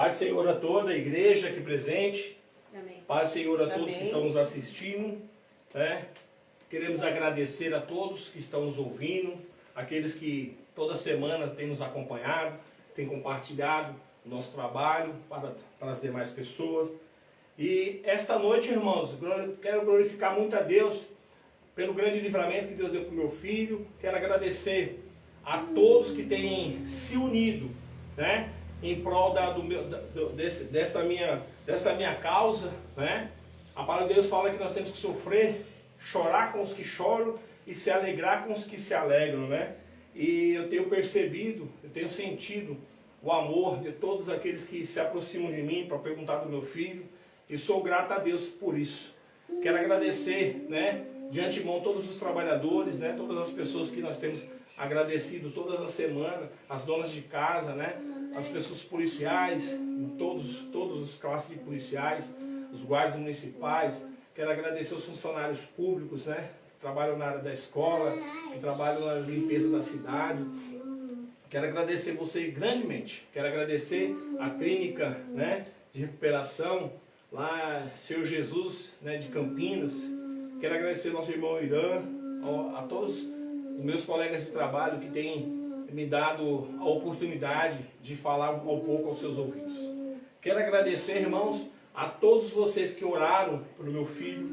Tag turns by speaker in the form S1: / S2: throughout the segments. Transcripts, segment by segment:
S1: Paz do Senhor a toda a igreja aqui presente.
S2: Amém.
S1: Paz do Senhor a todos
S3: Amém.
S1: que estão nos assistindo. Né? Queremos agradecer a todos que estão nos ouvindo, aqueles que toda semana têm nos acompanhado, têm compartilhado o nosso trabalho para as demais pessoas. E esta noite, irmãos, quero glorificar muito a Deus pelo grande livramento que Deus deu para o meu filho. Quero agradecer a todos que têm se unido, né, em prol dessa minha causa, né? A palavra de Deus fala que nós temos que sofrer, chorar com os que choram e se alegrar com os que se alegram, né? E eu tenho percebido, eu tenho sentido o amor de todos aqueles que se aproximam de mim para perguntar do meu filho, e sou grato a Deus por isso. Quero agradecer, né, de antemão todos os trabalhadores, né, todas as pessoas que nós temos agradecido todas as semanas, as donas de casa, né, as pessoas policiais, todos os classes de policiais, os guardas municipais. Quero agradecer os funcionários públicos, né, que trabalham na área da escola, que trabalham na limpeza da cidade. Quero agradecer você grandemente. Quero agradecer a clínica, né, de recuperação lá, Senhor Jesus, né, de Campinas. Quero agradecer ao nosso irmão Irã, a todos os meus colegas de trabalho que têm me dado a oportunidade de falar um pouco aos seus ouvidos. Quero agradecer, irmãos, a todos vocês que oraram pelo meu filho,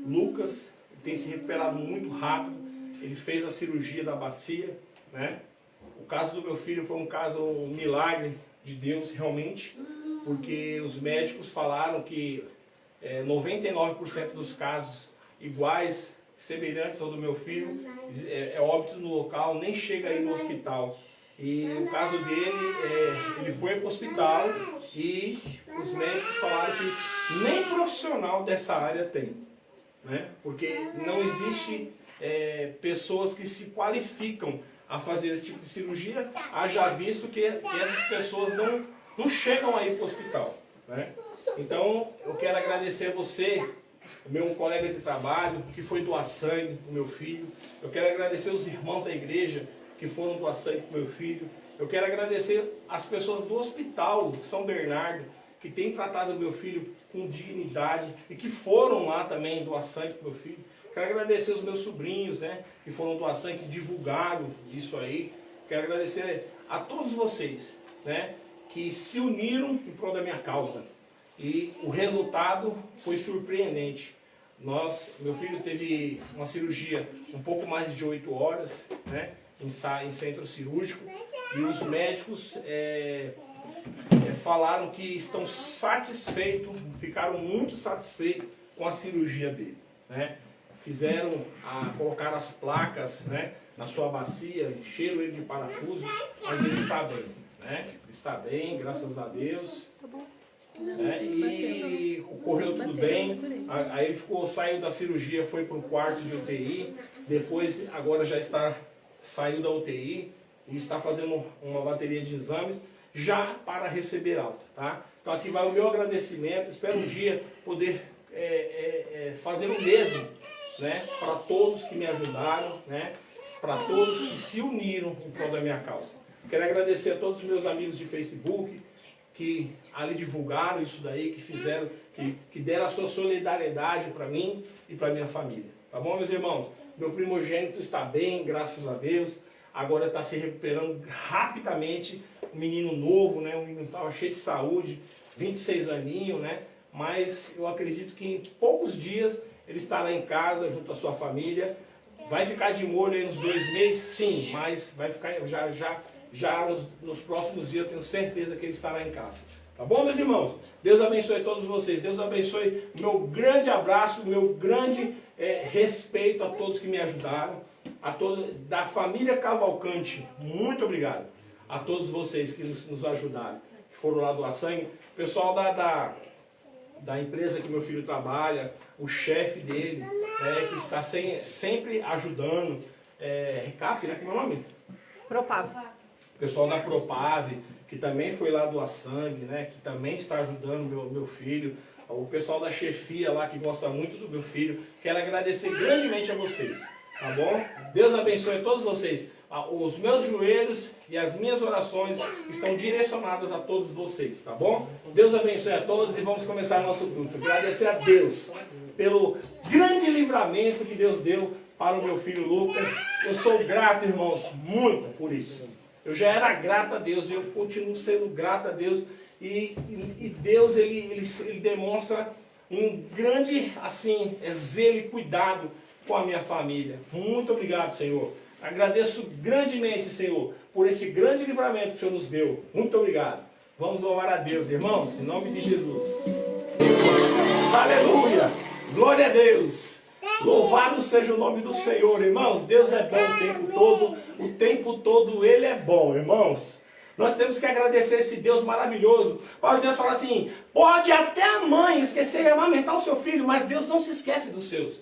S1: Lucas. Ele tem se recuperado muito rápido. Ele fez a cirurgia da bacia, né? O caso do meu filho foi um milagre de Deus, realmente, porque os médicos falaram que 99% dos casos iguais, semelhantes ao do meu filho, é óbito no local, nem chega aí no hospital. E o caso dele, ele foi para o hospital e os médicos falaram que nem profissional dessa área tem, né? Porque não existe pessoas que se qualificam a fazer esse tipo de cirurgia, haja visto que essas pessoas não chegam aí para o hospital, né? Então, eu quero agradecer a você, meu colega de trabalho, que foi doar sangue para o meu filho. Eu quero agradecer os irmãos da igreja que foram doar sangue para o meu filho. Eu quero agradecer as pessoas do Hospital São Bernardo, que têm tratado o meu filho com dignidade e que foram lá também doar sangue para o meu filho. Quero agradecer os meus sobrinhos, né, que foram doar sangue, que divulgaram isso aí. Quero agradecer a todos vocês, né, que se uniram em prol da minha causa. E o resultado foi surpreendente. Meu filho teve uma cirurgia um pouco mais de 8 horas, né, em centro cirúrgico, e os médicos falaram que estão satisfeitos, ficaram muito satisfeitos com a cirurgia dele, né? Colocaram as placas, né, na sua bacia, encheram ele de parafuso, mas ele está bem, né? Ele está bem, graças a Deus. E correu tudo bem. Aí ele saiu da cirurgia, foi para o quarto de UTI, depois agora saiu da UTI e está fazendo uma bateria de exames já para receber alta, tá? Então aqui vai o meu agradecimento. Espero um dia poder fazer o mesmo, né, para todos que me ajudaram, né, para todos que se uniram em prol da minha causa. Quero agradecer a todos os meus amigos de Facebook que ali divulgaram isso daí, que fizeram, que deram a sua solidariedade para mim e para minha família. Tá bom, meus irmãos? Meu primogênito está bem, graças a Deus. Agora está se recuperando rapidamente. Um menino novo, né? Um menino que estava cheio de saúde, 26 aninhos, né? Mas eu acredito que em poucos dias ele estará em casa junto à sua família. Vai ficar de molho aí uns 2 meses? Sim, mas vai ficar já nos próximos dias, eu tenho certeza que ele estará em casa. Tá bom, meus irmãos? Deus abençoe todos vocês. Deus abençoe. Meu grande abraço, meu grande respeito a todos que me ajudaram. A todos da família Cavalcante, muito obrigado. A todos vocês que nos ajudaram, que foram lá doar sangue. O pessoal da empresa que meu filho trabalha, o chefe dele, que está sempre ajudando. Recap, né? Como é o nome?
S3: Propav.
S1: O pessoal da Propav, que também foi lá doar sangue, né? Que também está ajudando meu filho. O pessoal da chefia lá, que gosta muito do meu filho. Quero agradecer grandemente a vocês, tá bom? Deus abençoe a todos vocês. os meus joelhos e as minhas orações estão direcionadas a todos vocês, tá bom? Deus abençoe a todos e vamos começar nosso culto. Agradecer a Deus pelo grande livramento que Deus deu para o meu filho Lucas. Eu sou grato, irmãos, muito por isso. Eu já era grato a Deus e eu continuo sendo grato a Deus. E Deus, ele demonstra um grande, assim, zelo e cuidado com a minha família. Muito obrigado, Senhor. Agradeço grandemente, Senhor, por esse grande livramento que o Senhor nos deu. Muito obrigado. Vamos louvar a Deus, irmãos, em nome de Jesus. Aleluia! Glória a Deus! Louvado seja o nome do Senhor, irmãos. Deus é bom o tempo todo Ele é bom, irmãos. Nós temos que agradecer esse Deus maravilhoso. Deus fala assim, pode até a mãe esquecer de amamentar o seu filho, mas Deus não se esquece dos seus.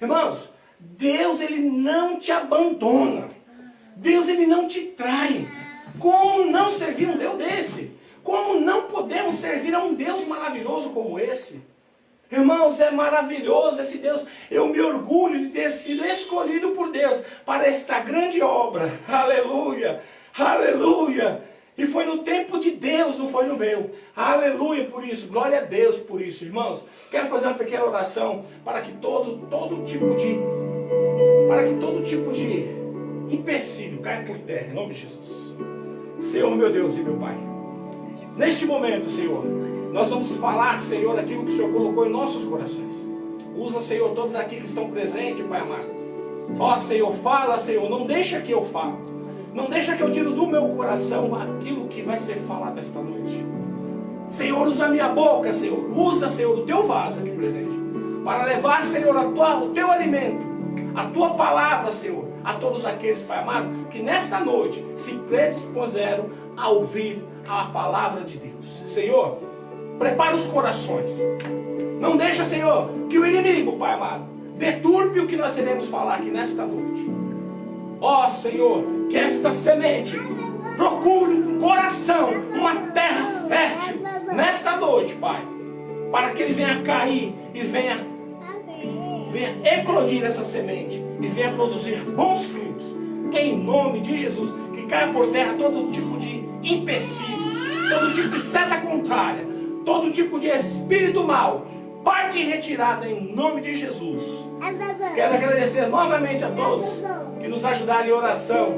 S1: Irmãos, Deus, Ele não te abandona. Deus, Ele não te trai. Como não servir um Deus desse? Como não podemos servir a um Deus maravilhoso como esse? Irmãos, é maravilhoso esse Deus. Eu me orgulho de ter sido escolhido por Deus para esta grande obra. Aleluia, aleluia. E foi no tempo de Deus, não foi no meu. Aleluia por isso, glória a Deus por isso, irmãos. Quero fazer uma pequena oração para que todo tipo de empecilho caia por terra, em nome de Jesus. Senhor, meu Deus e meu Pai, neste momento, Senhor, nós vamos falar, Senhor, daquilo que o Senhor colocou em nossos corações. Usa, Senhor, todos aqui que estão presentes, Pai amado. Ó, Senhor, fala, Senhor, não deixa que eu fale. Não deixa que eu tire do meu coração aquilo que vai ser falado esta noite. Senhor, usa a minha boca, Senhor. Usa, Senhor, o teu vaso aqui presente. Para levar, Senhor, o teu alimento, a tua palavra, Senhor, a todos aqueles, Pai amado, que nesta noite se predispuseram a ouvir a palavra de Deus. Senhor, prepara os corações. Não deixa, Senhor, que o inimigo, Pai amado, deturpe o que nós iremos falar aqui nesta noite. Ó, Senhor, que esta semente procure um coração, uma terra fértil nesta noite, Pai, para que ele venha cair e venha eclodir essa semente e venha produzir bons frutos, em nome de Jesus. Que caia por terra todo tipo de empecilho, todo tipo de seta contrária, todo tipo de espírito mau, parte em retirada em nome de Jesus. Quero agradecer novamente a todos que nos ajudaram em oração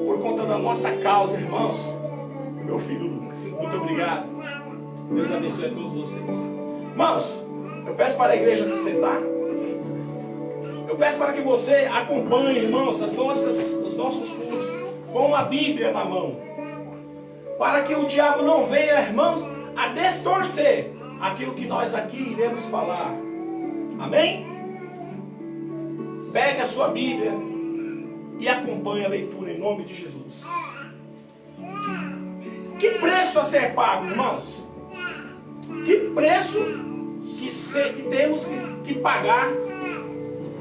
S1: por conta da nossa causa, irmãos. Meu filho Lucas, muito obrigado. Deus abençoe a todos vocês. Irmãos, eu peço para a igreja se sentar. Eu peço para que você acompanhe, irmãos, os nossos cultos com a Bíblia na mão, para que o diabo não venha, irmãos, a distorcer aquilo que nós aqui iremos falar. Amém? Pegue a sua Bíblia e acompanhe a leitura em nome de Jesus. Que preço a ser pago, irmãos? Que preço que temos que pagar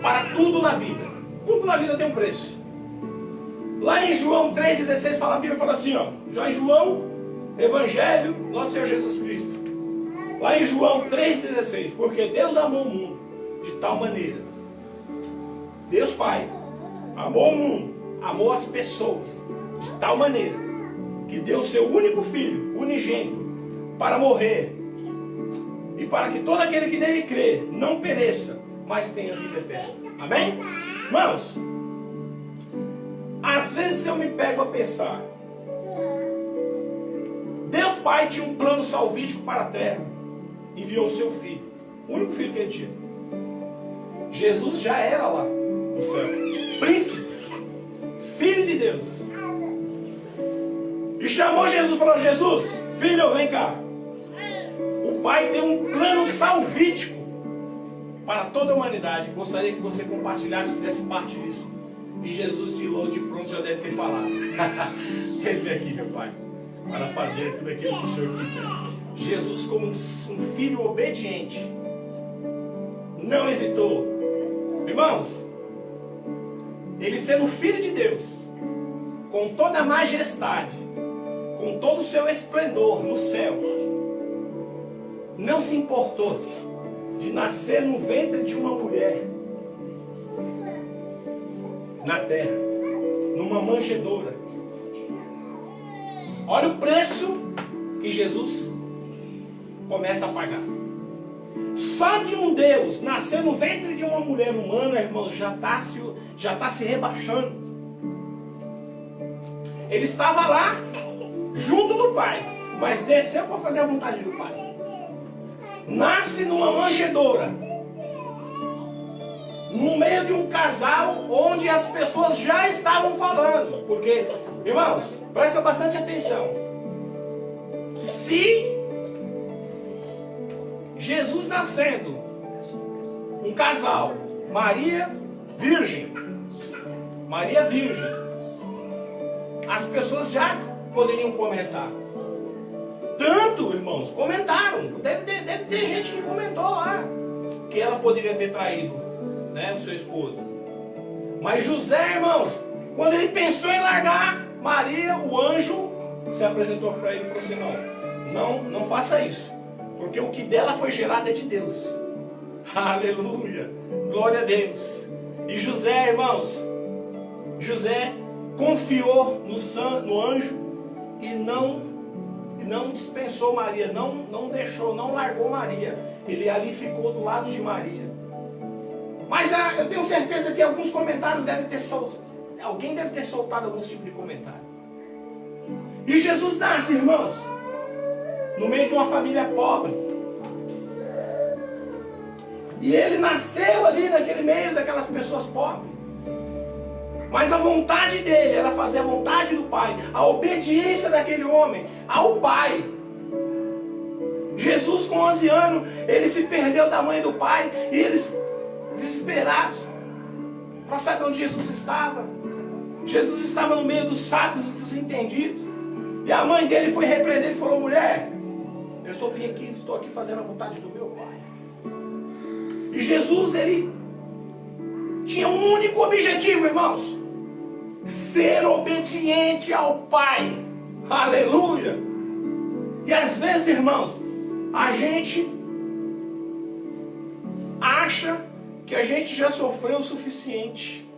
S1: para tudo na vida? Tudo na vida tem um preço. Lá em João 3,16 a Bíblia fala assim, ó. Já em João, Evangelho, nosso Senhor Jesus Cristo. Lá em João 3,16, porque Deus amou o mundo de tal maneira. Deus Pai amou o mundo, amou as pessoas de tal maneira que deu seu único filho, unigênito, para morrer e para que todo aquele que nele crê não pereça, mas tenha vida eterna. Amém? Irmãos, às vezes eu me pego a pensar, Deus Pai tinha um plano salvífico para a terra, enviou o seu filho, o único filho que ele tinha. Jesus já era lá no céu, príncipe, filho de Deus. E chamou Jesus e falou, Jesus, filho, vem cá. O Pai tem um plano salvífico para toda a humanidade. Gostaria que você compartilhasse, fizesse parte disso. E Jesus de pronto já deve ter falado. Eis-me aqui, meu Pai, para fazer tudo aquilo que o Senhor quiser. Jesus, como um filho obediente, não hesitou. Irmãos, ele sendo filho de Deus, com toda a majestade, com todo o seu esplendor no céu, não se importou de nascer no ventre de uma mulher na terra numa manjedoura. Olha o preço que Jesus começa a pagar. Só de um Deus nascer no ventre de uma mulher humana, irmãos, já está se rebaixando. Ele estava lá, junto do Pai, mas desceu para fazer a vontade do Pai. Nasce numa manjedoura, no meio de um casal onde as pessoas já estavam falando. Porque, irmãos, presta bastante atenção. Se Jesus nascendo, um casal, Maria Virgem, as pessoas já poderiam comentar. Tanto, irmãos, comentaram. Deve ter gente que comentou lá que ela poderia ter traído, né, o seu esposo. Mas José, irmãos, quando ele pensou em largar Maria, o anjo se apresentou para ele e falou assim: não faça isso, porque o que dela foi gerado é de Deus. Aleluia, glória a Deus. E José, irmãos, José confiou no anjo e não dispensou Maria, não deixou, não largou Maria. Ele ali ficou do lado de Maria. Mas eu tenho certeza que alguns comentários alguém deve ter soltado alguns tipos de comentário. E Jesus nasce, irmãos, no meio de uma família pobre. E ele nasceu ali naquele meio daquelas pessoas pobres. Mas a vontade dele era fazer a vontade do Pai. A obediência daquele homem ao Pai. Jesus com 11 anos, ele se perdeu da mãe e do pai. E eles, desesperados, para saber onde Jesus estava. Jesus estava no meio dos sábios e dos entendidos. E a mãe dele foi repreender e falou: mulher, eu estou aqui fazendo a vontade do meu Pai. E Jesus, ele tinha um único objetivo, irmãos: ser obediente ao Pai. Aleluia! E às vezes, irmãos, a gente acha que a gente já sofreu o suficiente.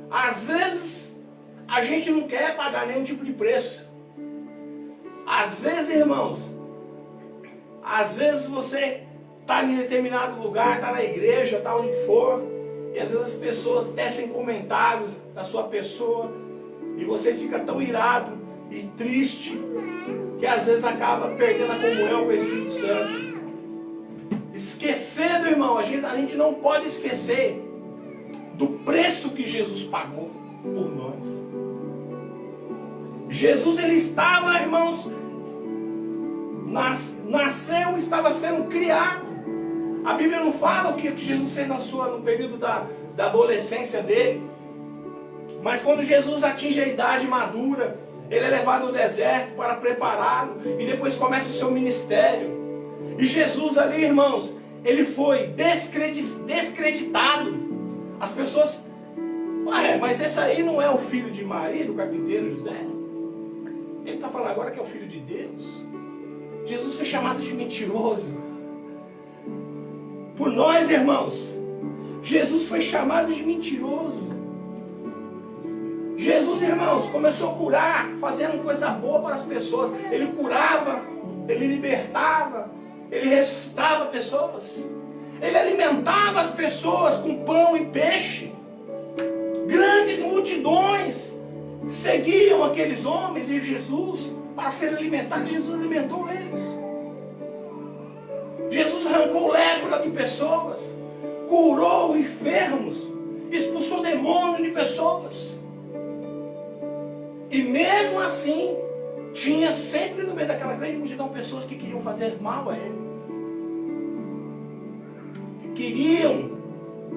S1: Às vezes, a gente não quer pagar nenhum tipo de preço. Às vezes, irmãos, você está em determinado lugar, está na igreja, está onde for, e às vezes as pessoas tecem comentários da sua pessoa, e você fica tão irado e triste, que às vezes acaba perdendo a comunhão com o Espírito Santo. Esquecendo, irmão, a gente não pode esquecer do preço que Jesus pagou por nós. Jesus, ele estava, irmãos, nasceu, estava sendo criado. A Bíblia não fala o que Jesus fez no período da adolescência dele. Mas quando Jesus atinge a idade madura, ele é levado ao deserto para prepará-lo. E depois começa o seu ministério. E Jesus ali, irmãos, ele foi descreditado. As pessoas: mas esse aí não é o filho de Maria, do carpinteiro José? Ele está falando agora que é o filho de Deus. Jesus foi chamado de mentiroso. Por nós, irmãos, Jesus foi chamado de mentiroso. Jesus, irmãos, começou a curar, fazendo coisa boa para as pessoas. Ele curava, ele libertava, ele ressuscitava pessoas. Ele alimentava as pessoas com pão e peixe. Grandes multidões seguiam aqueles homens e Jesus para serem alimentados. Jesus alimentou eles. Jesus arrancou lepra de pessoas, curou enfermos, expulsou demônios de pessoas. E mesmo assim, tinha sempre no meio daquela grande multidão pessoas que queriam fazer mal a ele. Queriam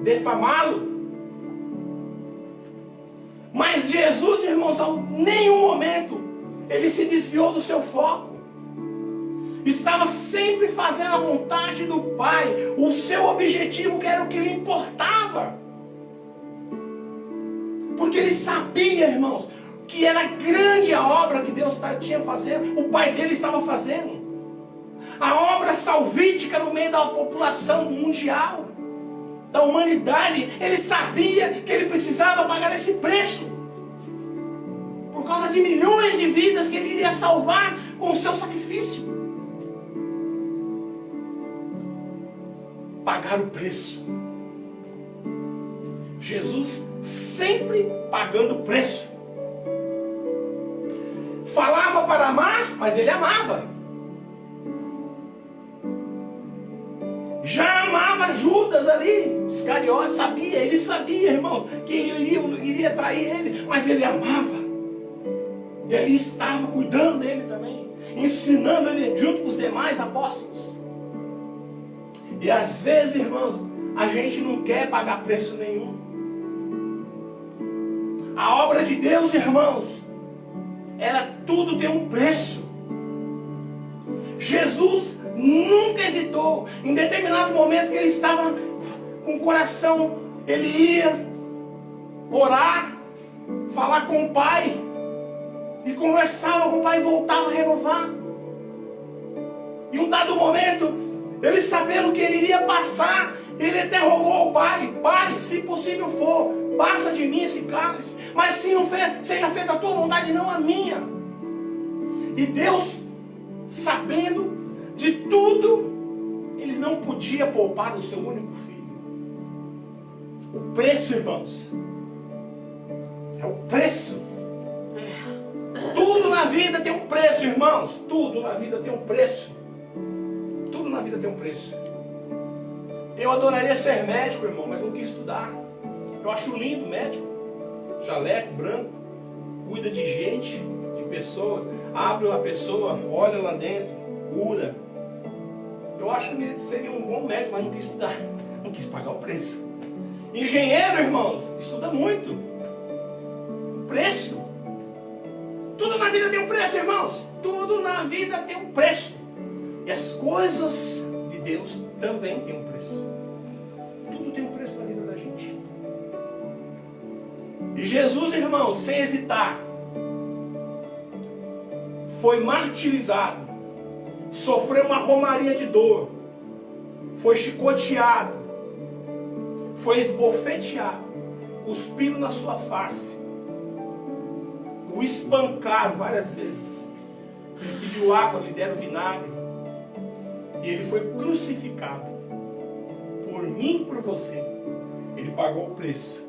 S1: defamá-lo. Mas Jesus, irmãos, em nenhum momento ele se desviou do seu foco. Estava sempre fazendo a vontade do Pai. O seu objetivo, que era o que lhe importava. Porque ele sabia, irmãos, que era grande a obra que Deus tinha fazendo. O Pai dele estava fazendo. A obra salvífica no meio da população mundial, da humanidade. Ele sabia que ele precisava pagar esse preço. causa de milhões de vidas que Ele iria salvar com o seu sacrifício. Pagar o preço. Jesus sempre pagando o preço. Falava para amar, mas Ele amava. Já amava Judas ali, Iscariote, sabia, ele sabia, irmão, que ele iria trair ele, mas ele amava. E ele estava cuidando dele também, ensinando ele junto com os demais apóstolos. E às vezes, irmãos, a gente não quer pagar preço nenhum. A obra de Deus, irmãos, ela tudo tem um preço. Jesus nunca hesitou. Em determinados momentos que ele estava com o coração, ele ia orar, falar com o Pai, e conversava com o Pai e voltava renovado. E um dado momento, ele sabendo que ele iria passar, ele até rogou ao Pai: Pai, se possível for, passa de mim esse cálice, mas se não seja feita a tua vontade, não a minha. E Deus, sabendo de tudo, Ele não podia poupar o seu único filho. O preço, irmãos, é o preço. Tudo na vida tem um preço, irmãos. Tudo na vida tem um preço. Tudo na vida tem um preço. Eu adoraria ser médico, irmão, mas não quis estudar. Eu acho lindo médico. Jaleco branco, cuida de gente, de pessoas, abre uma pessoa, olha lá dentro, cura. Eu acho que ele seria um bom médico, mas não quis estudar, não quis pagar o preço. Engenheiro, irmãos, estuda muito. Preço. Tudo na vida tem um preço, irmãos. Tudo na vida tem um preço. E as coisas de Deus também têm um preço. Tudo tem um preço na vida da gente. E Jesus, irmãos, sem hesitar, foi martirizado, sofreu uma romaria de dor, foi chicoteado, foi esbofeteado, cuspido na sua face, o espancaram várias vezes, ele pediu água, lhe deram vinagre, e ele foi crucificado, por mim e por você. Ele pagou o preço.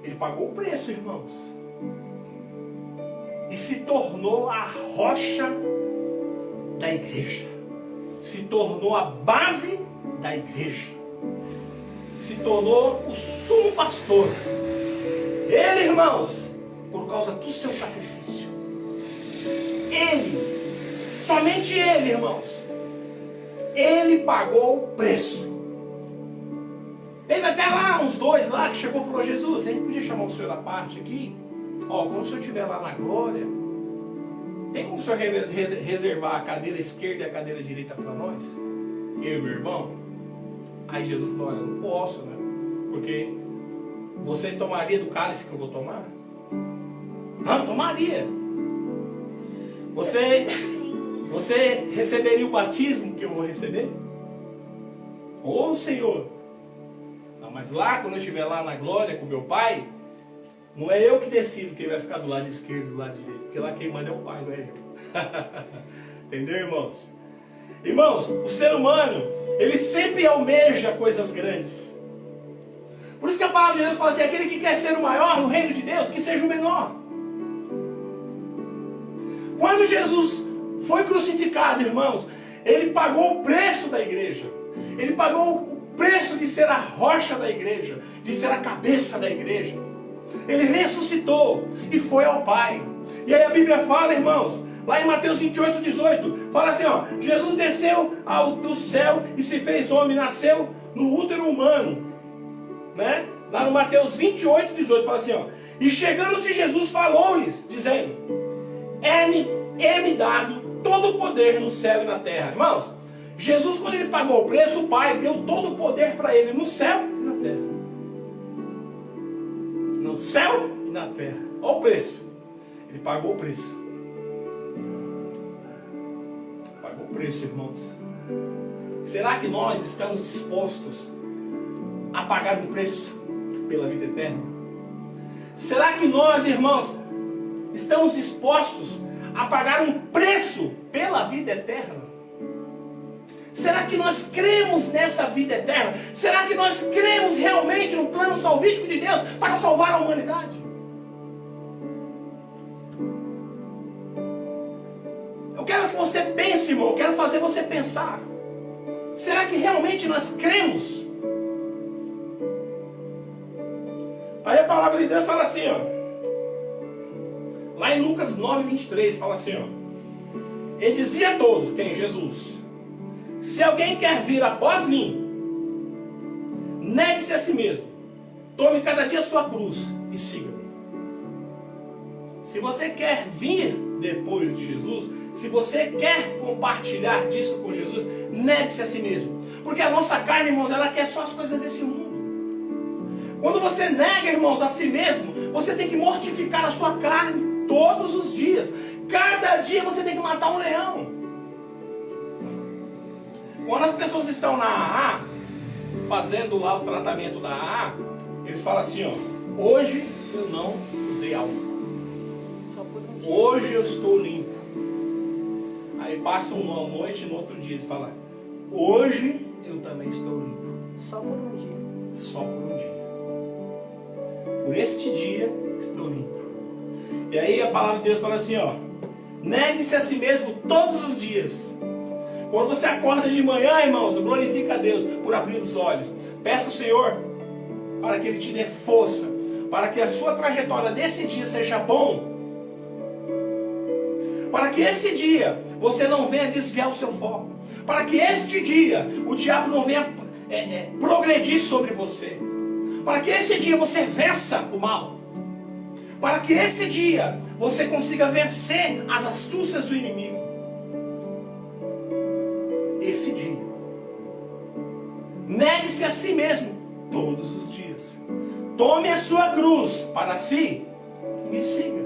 S1: Ele pagou o preço, irmãos. E se tornou a rocha da igreja. Se tornou a base da igreja. Se tornou o sumo pastor. Ele, irmãos, por causa do seu sacrifício. Ele, somente ele, irmãos, ele pagou o preço. Teve até lá uns dois lá que chegou e falou: Jesus, a gente podia chamar o senhor à parte aqui? Ó, quando o senhor estiver lá na glória, tem como o senhor reservar a cadeira esquerda e a cadeira direita para nós? Eu e meu irmão? Aí Jesus falou: olha, eu não posso, né? Porque você tomaria do cálice que eu vou tomar? Não, tomaria. Você receberia o batismo que eu vou receber? Ô Senhor! Não, mas lá, quando eu estiver lá na glória com meu Pai, não é eu que decido quem vai ficar do lado esquerdo e do lado direito, porque lá quem manda é o Pai, não é eu. Entendeu, irmãos? Irmãos, o ser humano, ele sempre almeja coisas grandes. Por isso que a palavra de Deus fala assim: aquele que quer ser o maior no reino de Deus, que seja o menor. Quando Jesus foi crucificado, irmãos, ele pagou o preço da igreja. Ele pagou o preço de ser a rocha da igreja, de ser a cabeça da igreja. Ele ressuscitou e foi ao Pai. E aí a Bíblia fala, irmãos, lá em Mateus 28, 18, fala assim, ó: Jesus desceu do céu e se fez homem, nasceu no útero humano, né? Lá no Mateus 28, 18, fala assim, ó: e chegando-se Jesus falou-lhes, dizendo: é-me dado todo o poder no céu e na terra. Irmãos, Jesus, quando ele pagou o preço, o Pai deu todo o poder para ele no céu e na terra. No céu e na terra. Olha o preço. Ele pagou o preço. Pagou o preço, irmãos. Será que nós estamos dispostos a pagar um preço pela vida eterna? Será que nós, irmãos, estamos dispostos a pagar um preço pela vida eterna? Será que nós cremos nessa vida eterna? Será que nós cremos realmente no plano salvífico de Deus para salvar a humanidade? Eu quero que você pense, irmão, eu quero fazer você pensar. Será que realmente nós cremos? Aí a palavra de Deus fala assim, ó. Lá em Lucas 9, 23, fala assim, ó. Ele dizia a todos, quem? Jesus. Se alguém quer vir após mim, negue-se a si mesmo. Tome cada dia a sua cruz e siga-me. Se você quer vir depois de Jesus, se você quer compartilhar disso com Jesus, negue-se a si mesmo. Porque a nossa carne, irmãos, ela quer só as coisas desse mundo. Quando você nega, irmãos, a si mesmo, você tem que mortificar a sua carne todos os dias. Cada dia você tem que matar um leão. Quando as pessoas estão na AA, fazendo lá o tratamento da AA, eles falam assim, ó, hoje eu não usei álcool. Hoje eu estou limpo. Aí passa uma noite e no outro dia eles falam, hoje eu também estou limpo.
S2: Só por um dia.
S1: Só por um dia. Por este dia estou limpo. E aí a palavra de Deus fala assim, ó, negue-se a si mesmo todos os dias. Quando você acorda de manhã, irmãos, glorifica a Deus por abrir os olhos. Peça ao Senhor para que Ele te dê força, para que a sua trajetória desse dia seja bom, para que esse dia você não venha desviar o seu foco, para que este dia o diabo não venha progredir sobre você, para que esse dia você vença o mal, para que esse dia você consiga vencer as astúcias do inimigo. Esse dia. Negue-se a si mesmo todos os dias. Tome a sua cruz para si e me siga.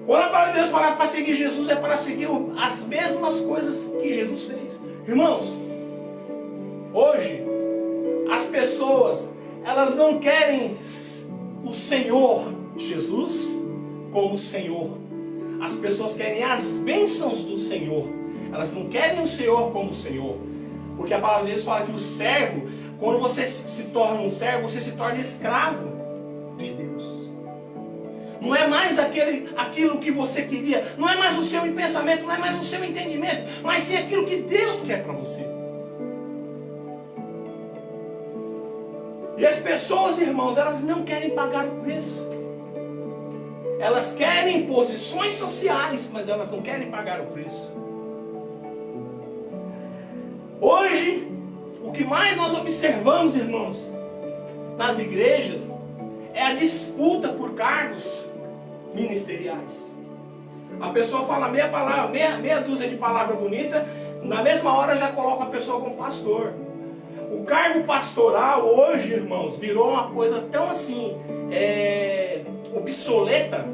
S1: Quando a palavra de Deus fala para seguir Jesus, é para seguir as mesmas coisas que Jesus fez. Irmãos, hoje, as pessoas, elas não querem o Senhor Jesus como Senhor. As pessoas querem as bênçãos do Senhor. Elas não querem o Senhor como Senhor. Porque a palavra de Deus fala que o servo, quando você se torna um servo, você se torna escravo de Deus. Não é mais aquilo que você queria, não é mais o seu pensamento, não é mais o seu entendimento, mas sim aquilo que Deus quer para você. E as pessoas, irmãos, elas não querem pagar o preço. Elas querem posições sociais, mas elas não querem pagar o preço. Hoje, o que mais nós observamos, irmãos, nas igrejas, é a disputa por cargos ministeriais. A pessoa fala meia dúzia de palavra bonita, na mesma hora já coloca a pessoa como pastor. O cargo pastoral hoje, irmãos, virou uma coisa tão assim, obsoleta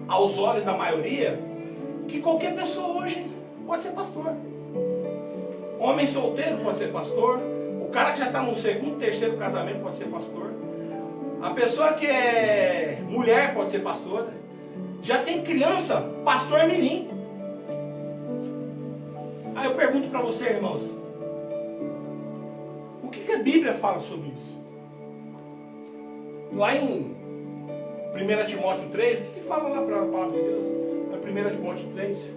S1: aos olhos da maioria, que qualquer pessoa hoje pode ser pastor. Homem solteiro pode ser pastor. O cara que já está no segundo, terceiro casamento pode ser pastor. A pessoa que é mulher pode ser pastora. Já tem criança, pastor mirim. Aí eu pergunto para você, irmãos, o que a Bíblia fala sobre isso? Lá em 1 Timóteo 3, o que fala lá para a palavra de Deus? Na 1 Timóteo 3.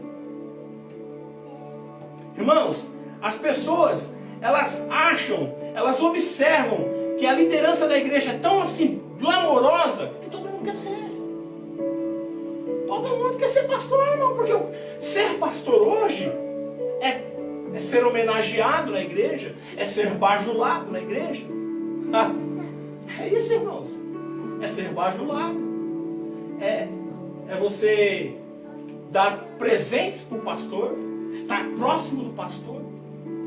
S1: Irmãos, as pessoas, elas acham, elas observam que a liderança da igreja é tão assim, glamourosa, que todo mundo quer ser. Todo mundo quer ser pastor, irmão, porque ser pastor hoje é ser homenageado na igreja, é ser bajulado na igreja. É isso, irmãos. É ser bajulado. É você dar presentes para o pastor, estar próximo do pastor.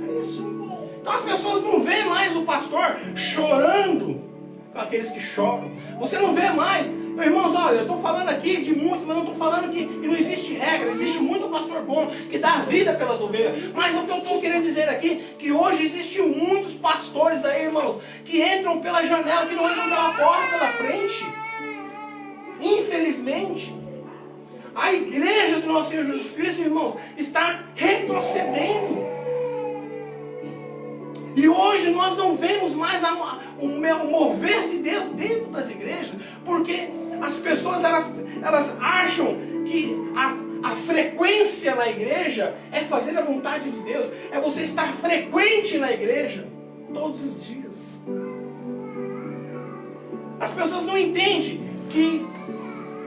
S1: É isso, irmão. Então as pessoas não veem mais o pastor chorando com aqueles que choram. Você não vê mais. Meus irmãos, olha, eu estou falando aqui de muitos, mas não estou falando que não existe regra. Existe muito pastor bom que dá vida pelas ovelhas. Mas o que eu estou querendo dizer aqui, que hoje existem muitos pastores aí, irmãos, que entram pela janela, que não entram pela porta da frente. Infelizmente. a igreja do nosso Senhor Jesus Cristo, irmãos, está retrocedendo. E hoje nós não vemos mais o mover de Deus dentro das igrejas, porque as pessoas elas acham que a frequência na igreja é fazer a vontade de Deus, é você estar frequente na igreja todos os dias. As pessoas não entendem que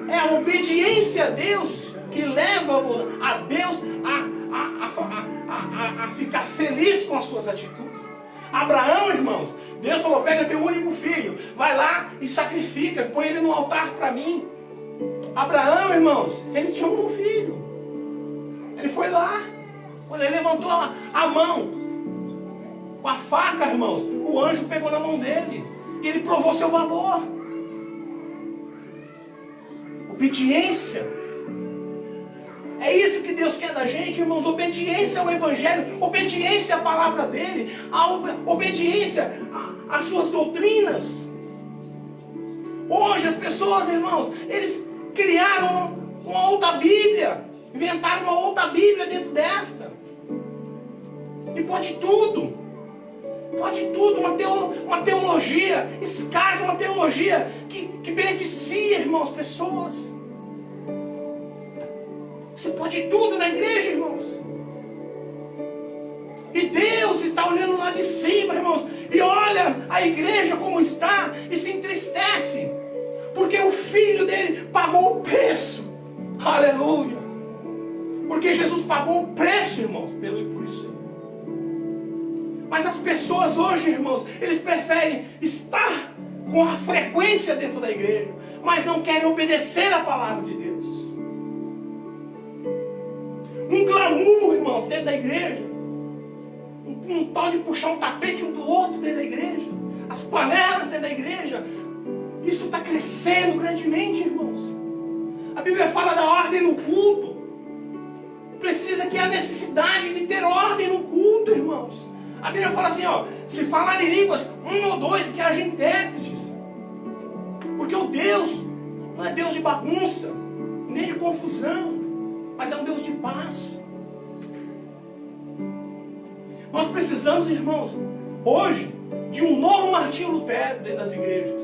S1: é a obediência a Deus que leva a Deus a ficar feliz com as suas atitudes. Abraão, irmãos, Deus falou, pega teu único filho, vai lá e sacrifica, põe ele no altar para mim. Abraão, irmãos, ele tinha um filho. Ele foi lá, quando ele levantou a mão com a faca, irmãos, o anjo pegou na mão dele e ele provou seu valor. Obediência. É isso que Deus quer da gente, irmãos. Obediência ao Evangelho, obediência à palavra dele, obediência às suas doutrinas. Hoje as pessoas, irmãos, eles criaram uma outra Bíblia, inventaram uma outra Bíblia dentro desta. E pode tudo, uma teologia escassa, uma teologia que beneficia, irmãos, pessoas. Você pode tudo na igreja, irmãos. E Deus está olhando lá de cima, irmãos, e olha a igreja como está e se entristece, porque o filho dele pagou o preço. Aleluia! Porque Jesus pagou o preço, irmãos, por isso. Mas as pessoas hoje, irmãos, eles preferem estar com a frequência dentro da igreja, mas não querem obedecer a palavra de Deus. Um glamour, irmãos, dentro da igreja. Um tal de puxar um tapete um do outro dentro da igreja. As panelas dentro da igreja. Isso está crescendo grandemente, irmãos. A Bíblia fala da ordem no culto. Precisa que há necessidade de ter ordem no culto, irmãos. A Bíblia fala assim, ó, se falar em línguas, 1 ou 2, que haja intérpretes. Porque o Deus não é Deus de bagunça, nem de confusão, mas é um Deus de paz. Nós precisamos, irmãos, hoje, de um novo Martinho Lutero dentro das igrejas.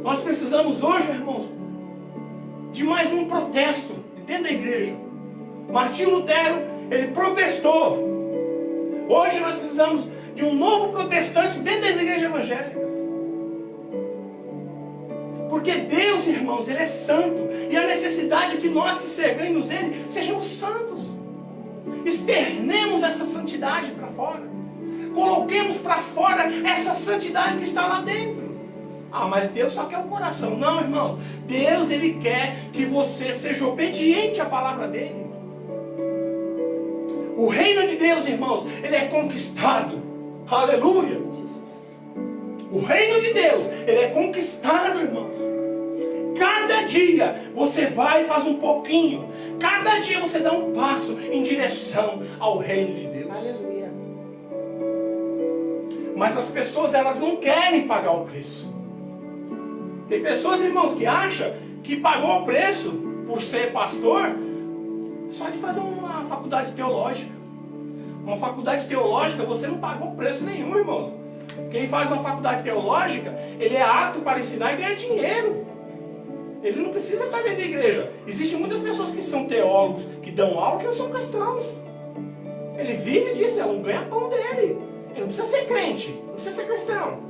S1: Nós precisamos hoje, irmãos, de mais um protesto dentro da igreja. Martinho Lutero, ele protestou. Hoje nós precisamos de um novo protestante dentro das igrejas evangélicas. Porque Deus, irmãos, Ele é santo. E a necessidade que nós que seguimos Ele, sejamos santos. Externemos essa santidade para fora. Coloquemos para fora essa santidade que está lá dentro. Ah, mas Deus só quer o coração. Não, irmãos. Deus, Ele quer que você seja obediente à palavra dEle. O reino de Deus, irmãos, ele é conquistado. Aleluia. O reino de Deus, ele é conquistado, irmãos. Cada dia você vai e faz um pouquinho. Cada dia você dá um passo em direção ao reino de Deus.
S2: Aleluia.
S1: Mas as pessoas, elas não querem pagar o preço. Tem pessoas, irmãos, que acham que pagou o preço por ser pastor só de fazer uma faculdade teológica. Uma faculdade teológica, você não pagou preço nenhum, irmãos. Quem faz uma faculdade teológica, ele é apto para ensinar e ganhar dinheiro. Ele não precisa estar dentro da igreja. Existem muitas pessoas que são teólogos, que dão aula, que não são cristãos. Ele vive disso, é um ganha-pão dele. Ele não precisa ser crente, não precisa ser cristão.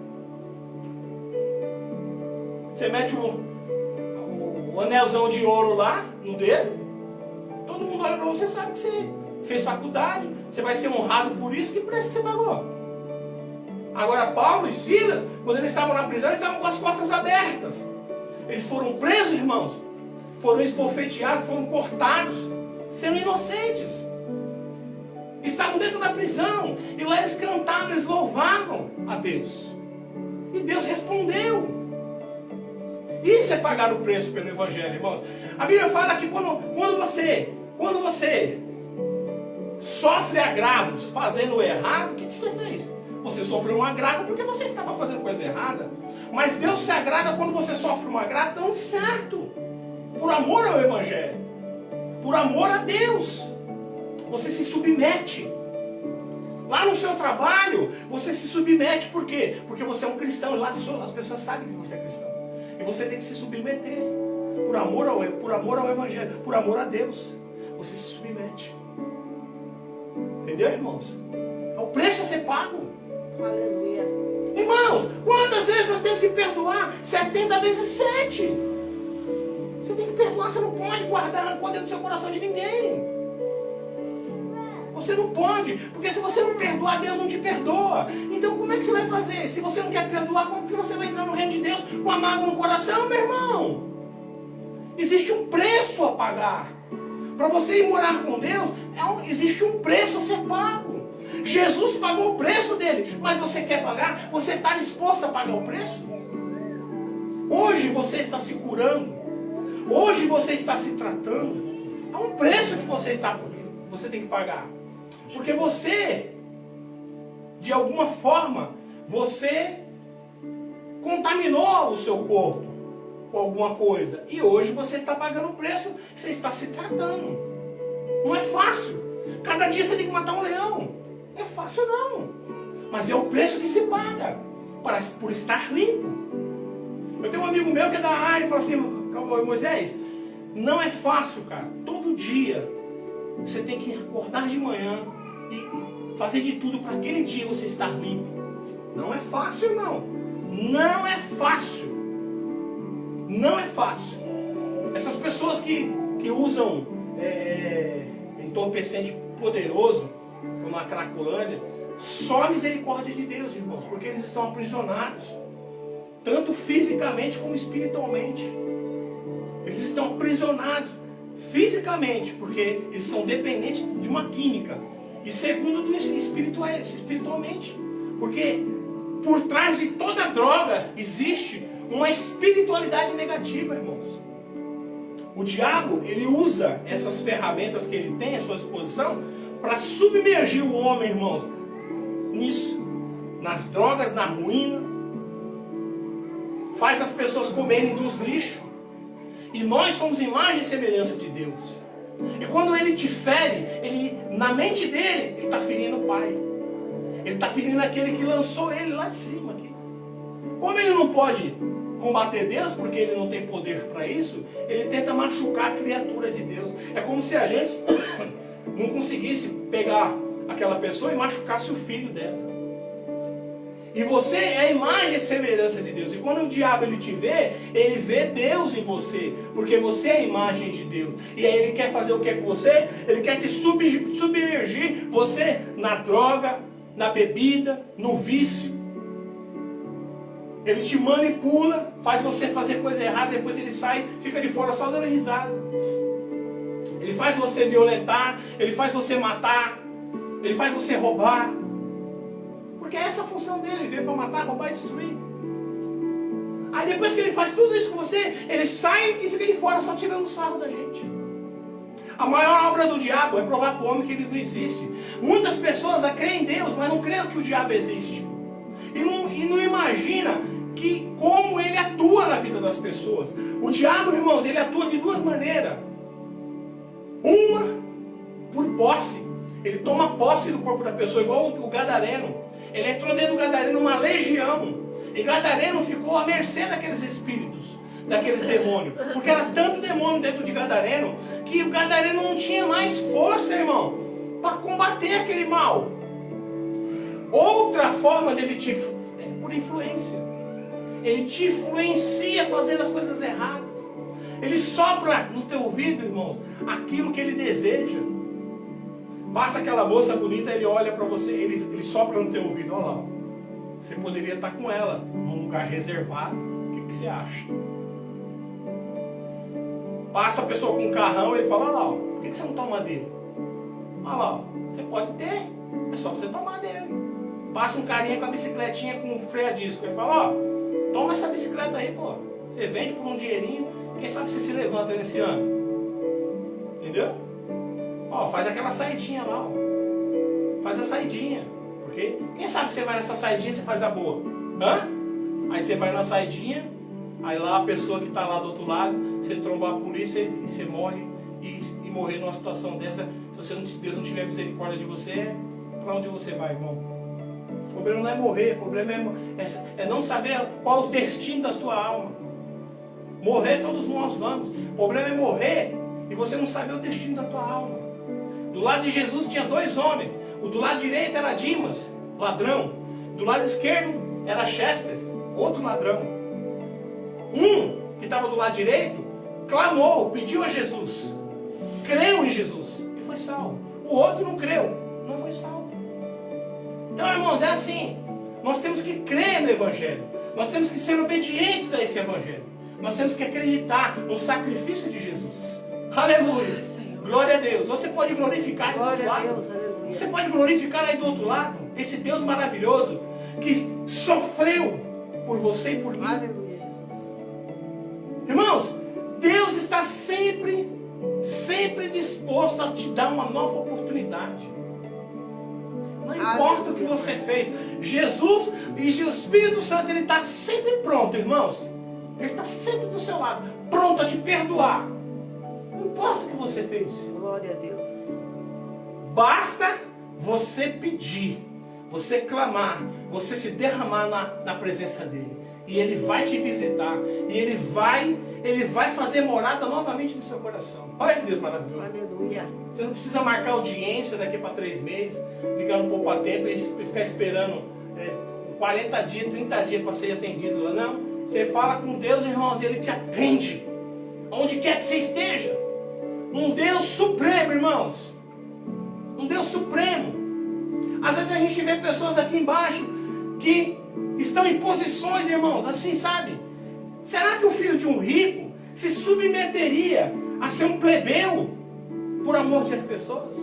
S1: Você mete o anelzão de ouro lá, no dedo, todo mundo olha para você e sabe que você fez faculdade, você vai ser honrado por isso, que preço que você pagou? Agora Paulo e Silas, quando eles estavam na prisão, eles estavam com as costas abertas. Eles foram presos, irmãos, foram esbofeteados, foram cortados, sendo inocentes. Estavam dentro da prisão, e lá eles cantavam, eles louvavam a Deus. E Deus respondeu. Isso é pagar o preço pelo Evangelho, irmãos. A Bíblia fala que quando você sofre agravos fazendo o errado, o que você fez? Você sofreu um agravo porque você estava fazendo coisa errada. Mas Deus se agrada quando você sofre um agravo tão certo, por amor ao Evangelho. por amor a Deus. Você se submete. Lá no seu trabalho, você se submete. Por quê? Porque você é um cristão. E lá as pessoas sabem que você é cristão. E você tem que se submeter. Por amor ao Evangelho. Por amor a Deus. Você se submete. Entendeu, irmãos? É o preço a ser pago.
S2: Aleluia.
S1: Irmãos, quantas vezes nós temos que perdoar? 70 vezes 7. Você tem que perdoar. Você não pode guardar rancor dentro do seu coração de ninguém. Você não pode, porque se você não perdoar, Deus não te perdoa. Então como é que você vai fazer? Se você não quer perdoar, como que você vai entrar no reino de Deus com a mágoa no coração, meu irmão? Existe um preço a pagar. Para você ir morar com Deus, existe um preço a ser pago. Jesus pagou o preço dele, mas você quer pagar? Você está disposto a pagar o preço? Hoje você está se curando. Hoje você está se tratando. Há um preço que você tem que pagar. Porque você, de alguma forma, você contaminou o seu corpo com alguma coisa. E hoje você está pagando o preço, você está se tratando. Não é fácil. Cada dia você tem que matar um leão. Não é fácil não. Mas é o preço que se paga por estar limpo. Eu tenho um amigo meu que é da área e fala assim, Moisés, não é fácil, cara. Todo dia você tem que acordar de manhã e fazer de tudo para aquele dia você estar limpo. Não é fácil, não. Não é fácil. Não é fácil. Essas pessoas que usam entorpecente poderoso, como a Cracolândia, só a misericórdia de Deus, irmãos, porque eles estão aprisionados, tanto fisicamente como espiritualmente. Eles estão aprisionados fisicamente, porque eles são dependentes de uma química. E segundo, espiritualmente. Porque por trás de toda droga existe uma espiritualidade negativa, irmãos. O diabo, ele usa essas ferramentas que ele tem à sua disposição para submergir o homem, irmãos, nisso. Nas drogas, na ruína. Faz as pessoas comerem dos lixos. E nós somos imagem e semelhança de Deus. E quando ele te fere, na mente dele, ele está ferindo o Pai. Ele está ferindo aquele que lançou ele lá de cima. Aqui. Como ele não pode combater Deus, porque ele não tem poder para isso, ele tenta machucar a criatura de Deus. É como se a gente não conseguisse pegar aquela pessoa e machucasse o filho dela. E você é a imagem e semelhança de Deus. E quando o diabo ele te vê, ele vê Deus em você. Porque você é a imagem de Deus. E aí ele quer fazer o que com você? Ele quer te submergir você na droga, na bebida, no vício. Ele te manipula, faz você fazer coisa errada, depois ele sai, fica de fora só dando risada. Ele faz você violentar, ele faz você matar, ele faz você roubar. Porque é essa a função dele, ele veio para matar, roubar e destruir. Aí depois que ele faz tudo isso com você, ele sai e fica de fora só tirando sarro da gente. A maior obra do diabo é provar para o homem que ele não existe. Muitas pessoas creem em Deus, mas não creem que o diabo existe. E não imagina como ele atua na vida das pessoas. O diabo, irmãos, ele atua de duas maneiras. Uma, por posse. Ele toma posse do corpo da pessoa, igual o gadareno. Ele entrou dentro do gadareno uma legião. E gadareno ficou à mercê daqueles espíritos, daqueles demônios. Porque era tanto demônio dentro de gadareno, que o gadareno não tinha mais força, irmão, para combater aquele mal. Outra forma dele é por influência. Ele te influencia fazendo as coisas erradas. Ele sopra no teu ouvido, irmãos, aquilo que ele deseja. Passa aquela moça bonita, ele olha para você, ele sopra no teu ouvido, olha lá. Você poderia estar com ela num lugar reservado. O que você acha? Passa a pessoa com um carrão, ele fala, olha lá, por que você não toma dele? Olha lá, você pode ter, é só você tomar dele. Passa um carinha com a bicicletinha com freio a disco, ele fala, ó, toma essa bicicleta aí, pô. Você vende por um dinheirinho, quem sabe você se levanta nesse ano. Entendeu? Ó, faz aquela saidinha lá, ó. Faz a saidinha. Porque quem sabe você vai nessa saidinha, você faz a boa. Hã? Aí você vai na saidinha, aí lá a pessoa que está lá do outro lado, você tromba a polícia e você morre e morrer numa situação dessa, se Deus não tiver misericórdia de você, para onde você vai, irmão? O problema não é morrer, o problema é não saber qual é o destino da sua alma. Morrer todos nós vamos. O problema é morrer e você não saber o destino da tua alma. Do lado de Jesus tinha 2 homens. O do lado direito era Dimas, ladrão. Do lado esquerdo era Chestes, outro ladrão. Um que estava do lado direito clamou, pediu a Jesus, creu em Jesus e foi salvo. O outro não creu, não foi salvo. Então, irmãos, é assim. Nós temos que crer no Evangelho. Nós temos que ser obedientes a esse Evangelho. Nós temos que acreditar no sacrifício de Jesus. Aleluia. Glória a Deus. Você pode glorificar aí do outro lado. Você pode glorificar aí do outro lado esse Deus maravilhoso que sofreu por você e por mim.
S2: Aleluia, Jesus.
S1: Irmãos, Deus está sempre disposto a te dar uma nova oportunidade. Não importa o que você fez. Jesus e o Espírito Santo, Ele está sempre pronto, irmãos. Ele está sempre do seu lado, pronto a te perdoar. Não importa o que você fez.
S2: Glória a Deus.
S1: Basta você pedir, você clamar, você se derramar na presença dEle. E Ele vai te visitar. E Ele vai fazer morada novamente no seu coração. Olha que Deus maravilhoso.
S2: Aleluia.
S1: Você não precisa marcar audiência daqui para 3 meses, ligar no Poupa Tempo e ficar esperando 40 dias, 30 dias para ser atendido lá. Não. Você fala com Deus, irmãos, e Ele te atende. Onde quer que você esteja. Um Deus supremo, irmãos. Um Deus supremo. Às vezes a gente vê pessoas aqui embaixo que estão em posições, irmãos, assim, sabe? Será que o filho de um rico se submeteria a ser um plebeu por amor das pessoas?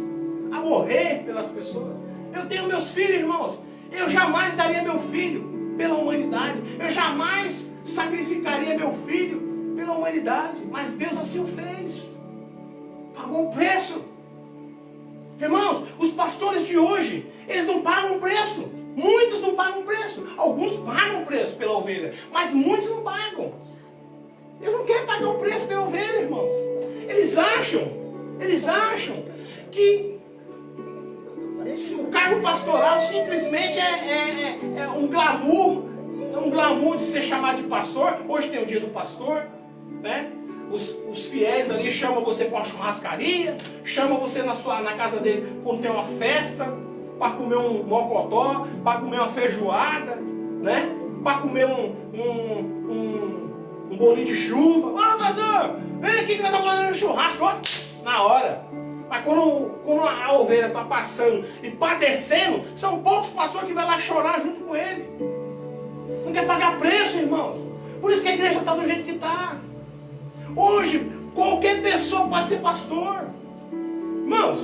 S1: A morrer pelas pessoas? Eu tenho meus filhos, irmãos. Eu jamais daria meu filho pela humanidade. Eu jamais sacrificaria meu filho pela humanidade. Mas Deus assim o fez. Pagou o preço. Irmãos, os pastores de hoje, eles não pagam preço. Muitos não pagam preço. Alguns pagam preço pela ovelha, mas muitos não pagam. Eles não querem pagar o preço pela ovelha, irmãos. Eles acham que o cargo pastoral simplesmente é um glamour de ser chamado de pastor. Hoje tem o dia do pastor, né? Os fiéis ali chamam você para uma churrascaria, chamam você na casa dele quando tem uma festa, para comer um mocotó, para comer uma feijoada, né? Para comer um bolinho de chuva. Ô, pastor, vem aqui que nós estamos fazendo um churrasco, ó, na hora. Mas quando a ovelha está passando e padecendo, são poucos pastores que vão lá chorar junto com ele. Não quer pagar preço, irmãos. Por isso que a igreja está do jeito que está. Hoje, qualquer pessoa pode ser pastor. Irmãos,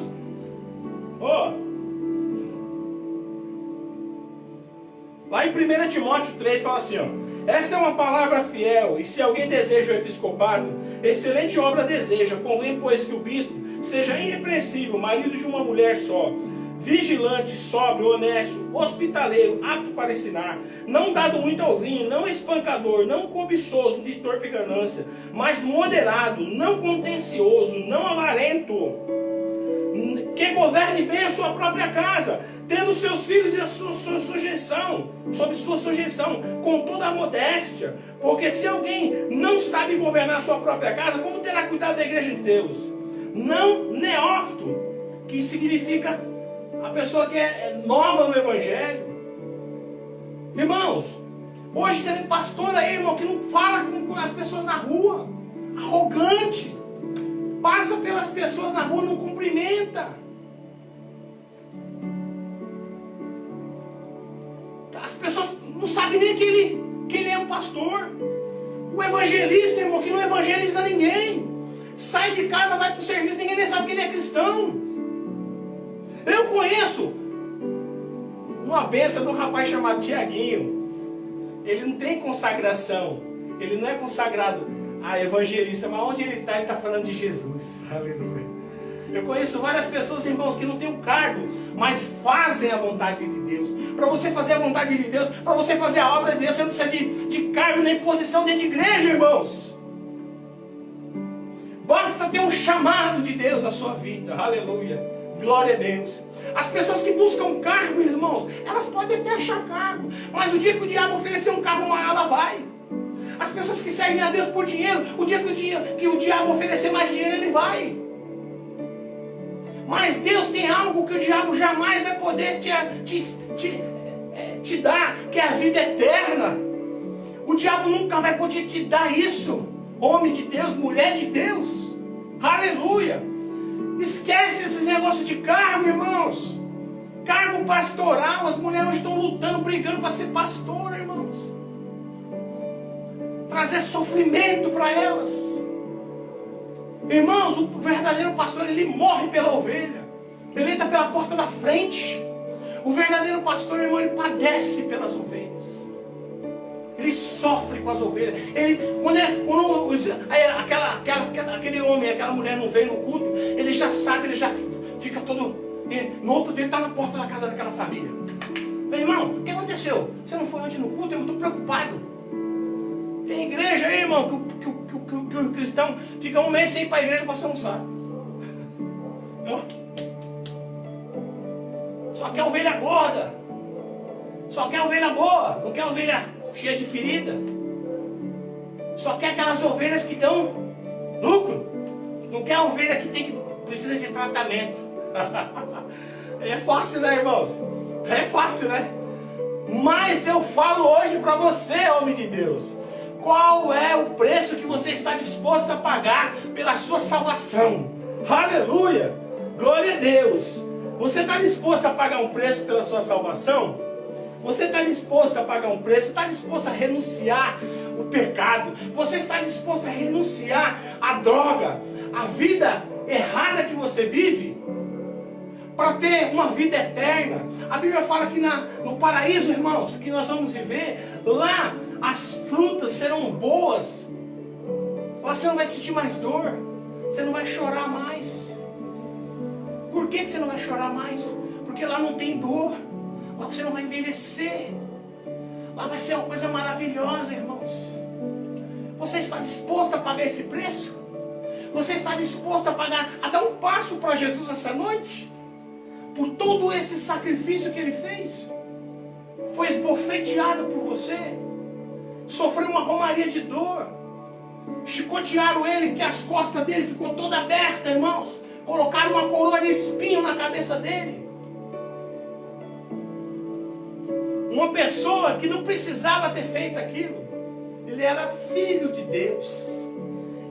S1: lá em 1 Timóteo 3 fala assim, ó: esta é uma palavra fiel, e se alguém deseja o episcopado, excelente obra deseja. Convém, pois, que o bispo seja irrepreensível, marido de uma mulher só, vigilante, sóbrio, honesto, hospitaleiro, apto para ensinar, não dado muito ao vinho, não espancador, não cobiçoso de torpe ganância, mas moderado, não contencioso, não avarento, que governe bem a sua própria casa, tendo seus filhos e a sua sujeição, sob sua sujeição, com toda a modéstia, porque se alguém não sabe governar a sua própria casa, como terá cuidado da igreja de Deus? Não neófito, que significa a pessoa que é nova no Evangelho. Irmãos, hoje você tem pastor aí, irmão, que não fala com as pessoas na rua, arrogante, passa pelas pessoas na rua, não cumprimenta. As pessoas não sabem nem que ele é um pastor. O evangelista, irmão, que não evangeliza ninguém, sai de casa, vai para o serviço, ninguém nem sabe que ele é cristão. Eu conheço uma benção de um rapaz chamado Tiaguinho. Ele não tem consagração, ele não é consagrado a evangelista, mas onde ele está falando de Jesus. Aleluia. Eu conheço várias pessoas, irmãos, que não têm o cargo, mas fazem a vontade de Deus. Para você fazer a vontade de Deus, para você fazer a obra de Deus, você não precisa de cargo nem posição dentro de igreja, irmãos. Basta Basta ter um chamado de Deus na sua vida. Aleluia. Glória a Deus. As pessoas que buscam cargo, irmãos, elas podem até achar cargo, mas o dia que o diabo oferecer um carro maior, ela vai. As pessoas que servem a Deus por dinheiro, o dia que o diabo oferecer mais dinheiro, ele vai. Mas Deus tem algo que o diabo jamais vai poder te dar, que é a vida eterna. O diabo nunca vai poder te dar isso. Homem de Deus, mulher de Deus. Aleluia. Esquece esses negócios de cargo, irmãos. Cargo pastoral, as mulheres hoje estão lutando, brigando para ser pastora, irmãos. Trazer sofrimento para elas. Irmãos, o verdadeiro pastor, ele morre pela ovelha. Ele entra pela porta da frente. O verdadeiro pastor, irmão, ele padece pelas ovelhas. Ele sofre com as ovelhas. Aquele homem, aquela mulher não vem no culto, ele já sabe, ele já fica todo... No outro dia ele está na porta da casa daquela família. Meu irmão, o que aconteceu? Você não foi ontem no culto? Eu estou preocupado. Tem igreja aí, irmão, que o cristão fica um mês sem ir para a igreja, o pastor não sabe. Só quer ovelha gorda. Só quer ovelha boa. Não quer ovelha cheia de ferida. Só quer aquelas ovelhas que dão lucro. Não quer ovelha que precisa de tratamento. É fácil, né, irmãos? É fácil, né? Mas eu falo hoje para você, homem de Deus. Qual é o preço que você está disposto a pagar pela sua salvação? Aleluia! Glória a Deus! Você está disposto a pagar um preço pela sua salvação? Você está disposto a pagar um preço? Você está disposto a renunciar o pecado? Você está disposto a renunciar a droga, a vida errada que você vive? Para ter uma vida eterna. A Bíblia fala que no paraíso, irmãos, que nós vamos viver, lá as frutas serão boas. Lá você não vai sentir mais dor. Você não vai chorar mais. Por que você não vai chorar mais? Porque lá não tem dor. Lá você não vai envelhecer. Lá vai ser uma coisa maravilhosa, irmãos. Você está disposto a pagar esse preço? Você está disposto a dar um passo para Jesus essa noite? Por todo esse sacrifício que Ele fez? Foi esbofeteado por você? Sofreu uma romaria de dor? Chicotearam Ele, que as costas dele ficou toda aberta, irmãos? Colocaram uma coroa de espinho na cabeça dele? Uma pessoa que não precisava ter feito aquilo. Ele era filho de Deus.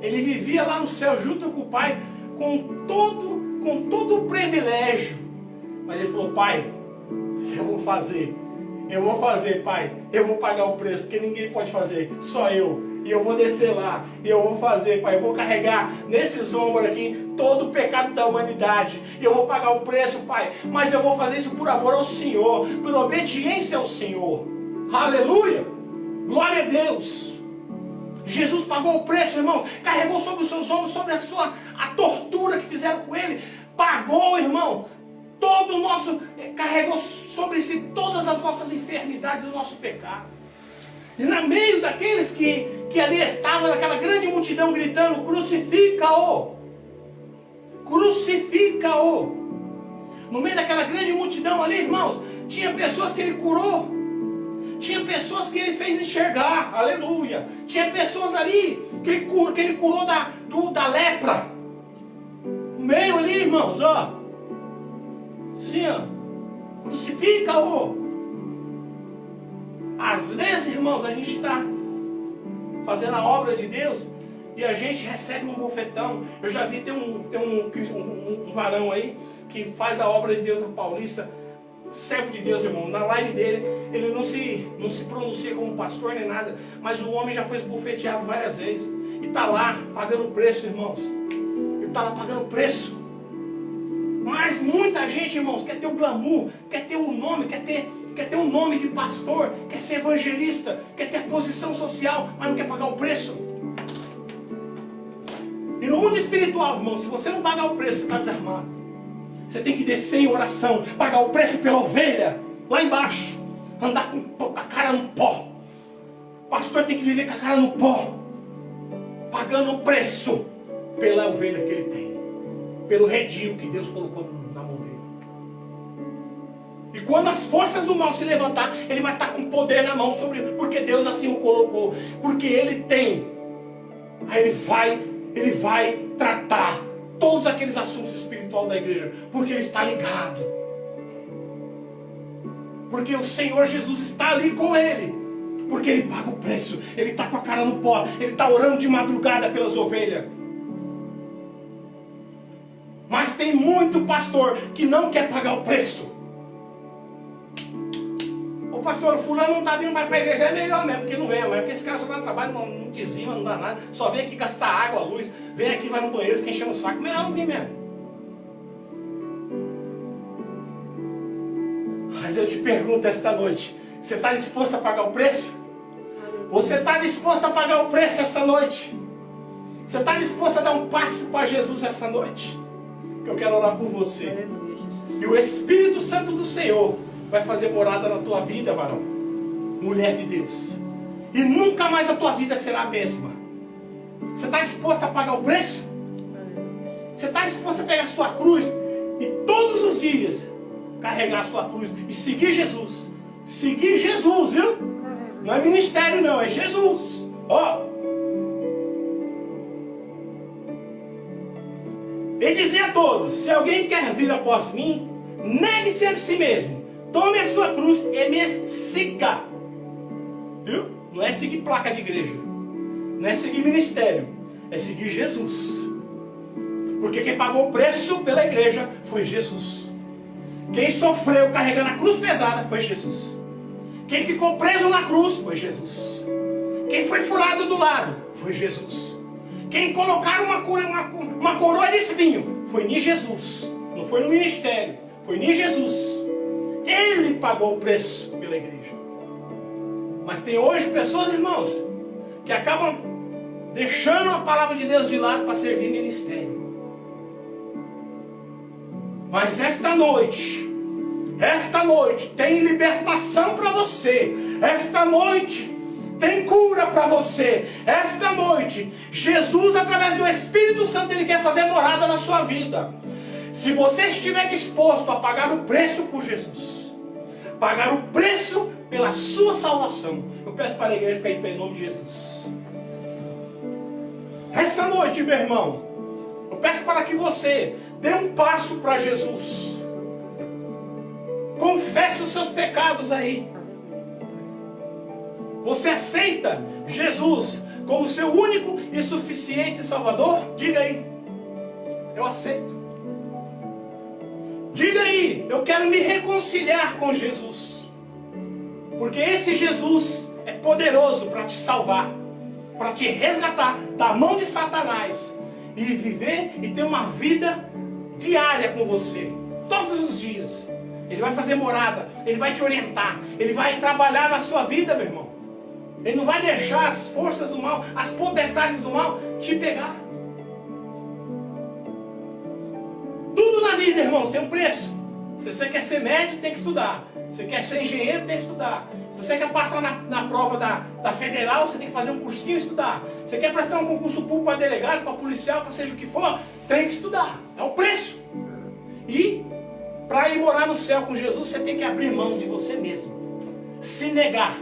S1: Ele vivia lá no céu junto com o Pai, com todo o privilégio. Mas ele falou: Pai, eu vou fazer, Pai, eu vou pagar o preço, porque ninguém pode fazer, só eu. E eu vou descer lá, e eu vou fazer, Pai, eu vou carregar nesses ombros aqui todo o pecado da humanidade. E eu vou pagar o preço, Pai, mas eu vou fazer isso por amor ao Senhor, por obediência ao Senhor. Aleluia! Glória a Deus! Jesus pagou o preço, irmãos, carregou sobre os seus ombros, sobre a tortura que fizeram com Ele. Pagou, irmão, carregou sobre si todas as nossas enfermidades, o nosso pecado. E no meio daqueles que ali estavam, naquela grande multidão gritando: crucifica-o! Crucifica-o! No meio daquela grande multidão ali, irmãos, tinha pessoas que Ele curou. Tinha pessoas que Ele fez enxergar, aleluia. Tinha pessoas ali que Ele curou da lepra. No meio ali, irmãos, ó. Sim, ó. Crucifica-o. Às vezes, irmãos, a gente está fazendo a obra de Deus e a gente recebe um bofetão. Eu já vi, tem um varão aí que faz a obra de Deus no Paulista, servo de Deus, irmão. Na live dele, ele não se pronuncia como pastor nem nada, mas o homem já foi esbofeteado várias vezes e está lá pagando preço, irmãos. Ele está lá pagando preço. Mas muita gente, irmãos, quer ter o glamour, quer ter o nome, quer ter um nome de pastor, quer ser evangelista, quer ter posição social, mas não quer pagar o preço. E no mundo espiritual, irmão, se você não pagar o preço, você está desarmado. Você tem que descer em oração, pagar o preço pela ovelha, lá embaixo, andar com a cara no pó. O pastor tem que viver com a cara no pó, pagando o preço pela ovelha que ele tem, pelo redil que Deus colocou na mão dele. E quando as forças do mal se levantar, ele vai estar com poder na mão sobre ele, porque Deus assim o colocou, porque ele tem. Aí ele vai tratar todos aqueles assuntos espirituais da igreja, porque ele está ligado. Porque o Senhor Jesus está ali com ele, porque ele paga o preço, ele está com a cara no pó, ele está orando de madrugada pelas ovelhas. Mas tem muito pastor que não quer pagar o preço. O pastor, o fulano não está vindo mais para a igreja, é melhor mesmo, porque não vem, mas porque esse cara só dá trabalho, não dizima, não dá nada, só vem aqui gastar água, luz, vem aqui, vai no banheiro, fica enchendo o saco, melhor não vir mesmo. Mas eu te pergunto esta noite, você está disposto a pagar o preço? Você está disposto a pagar o preço esta noite? Você está disposto a dar um passo para Jesus esta noite? Eu quero orar por você.
S2: Aleluia, Jesus.
S1: E o Espírito Santo do Senhor vai fazer morada na tua vida, varão, mulher de Deus. E nunca mais a tua vida será a mesma. Você está disposto a pagar o preço? Você está disposto a pegar a sua cruz e todos os dias carregar a sua cruz e seguir Jesus? Seguir Jesus, viu? Não é ministério não, é Jesus. Ó. E dizer a todos, se alguém quer vir após mim, negue-se a si mesmo, tome a sua cruz e me siga. Viu? Não é seguir placa de igreja, não é seguir ministério, é seguir Jesus. Porque quem pagou o preço pela igreja foi Jesus. Quem sofreu carregando a cruz pesada foi Jesus. Quem ficou preso na cruz foi Jesus. Quem foi furado do lado foi Jesus. Quem colocaram uma coroa de espinho foi em Jesus. Não foi no ministério, foi em Jesus. Ele pagou o preço pela igreja. Mas tem hoje pessoas, irmãos, que acabam deixando a palavra de Deus de lado para servir ministério. Mas esta noite tem libertação para você. Esta noite tem cura para você. Esta noite, Jesus, através do Espírito Santo, Ele quer fazer morada na sua vida. Se você estiver disposto a pagar o preço por Jesus, pagar o preço pela sua salvação, eu peço para a igreja ficar em pé em nome de Jesus. Essa noite, meu irmão, eu peço para que você dê um passo para Jesus. Confesse os seus pecados aí. Você aceita Jesus como seu único e suficiente Salvador? Diga aí. Eu aceito. Diga aí. Eu quero me reconciliar com Jesus. Porque esse Jesus é poderoso para te salvar, para te resgatar da mão de Satanás e viver e ter uma vida diária com você, todos os dias. Ele vai fazer morada, Ele vai te orientar, Ele vai trabalhar na sua vida, meu irmão. Ele não vai deixar as forças do mal, as potestades do mal te pegar. Tudo na vida, irmãos, tem um preço. Se você quer ser médico, tem que estudar. Se você quer ser engenheiro, tem que estudar. Se você quer passar na prova da federal, você tem que fazer um cursinho e estudar. Se você quer prestar um concurso público para delegado, para policial, para seja o que for, tem que estudar. É o preço. E para ir morar no céu com Jesus, você tem que abrir mão de você mesmo. Se negar.